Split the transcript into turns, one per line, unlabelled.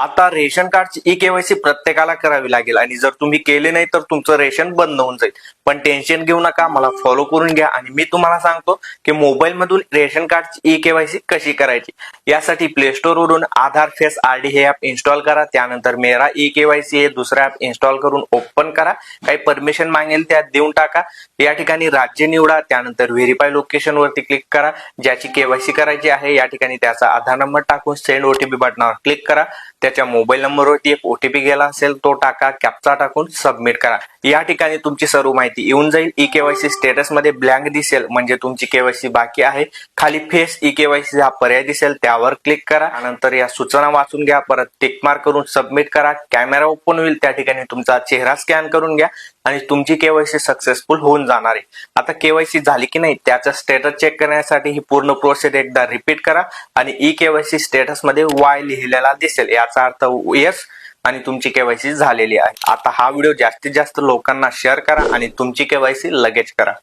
आता रेशन कार्डची ई-केवायसी प्रत्येकाला करावी लागेल आणि जर तुम्ही केले नाही तर तुमचं रेशन बंद होऊन जाईल. पण टेन्शन घेऊ नका, मला फॉलो करून घ्या आणि मी तुम्हाला सांगतो की मोबाईल मधून रेशन कार्डची ई-केवायसी कशी करायची. यासाठी प्ले स्टोर वरून आधार फेस आरडी हे ऍप इन्स्टॉल करा. त्यानंतर मेरा ई-केवायसी हे दुसरं ऍप इन्स्टॉल करून ओपन करा. काही परमिशन मागेल त्यात देऊन टाका. या ठिकाणी राज्य निवडा. त्यानंतर व्हेरीफाय लोकेशन वरती क्लिक करा. ज्याची केवायसी करायची आहे या ठिकाणी त्याचा आधार नंबर टाकून सेंड ओटीपी बटनावर क्लिक करा. त्याच्या मोबाईल नंबरवरती एक ओटीपी गेला असेल तो टाका. कॅप्चा टाकून सबमिट करा. या ठिकाणी तुमची सर्व माहिती येऊन जाईल. ई-केवायसी स्टेटस मध्ये ब्लँक दिसेल म्हणजे तुमची केवायसी बाकी आहे. खाली फेस ई-केवायसी हा पर्याय दिसेल त्यावर क्लिक करा. त्यानंतर या सूचना वाचून घ्या. परत टिक मार्क करून सबमिट करा. कॅमेरा ओपन होईल. त्या ठिकाणी तुमचा चेहरा स्कॅन करून घ्या आणि तुमची केवायसी सक्सेसफुल होऊन जाणार आहे. आता केवायसी झाली की नाही त्याचा स्टेटस चेक करण्यासाठी ही पूर्ण प्रोसेस एकदा रिपीट करा आणि ई-केवायसी स्टेटस मध्ये वाय लिहिलेला दिसेल याचा अर्थ येस आणि तुमची केवायसी झालेली आहे. आता हा व्हिडिओ जास्तीत जास्त लोकांना शेअर करा आणि तुमची केवायसी लगेच करा.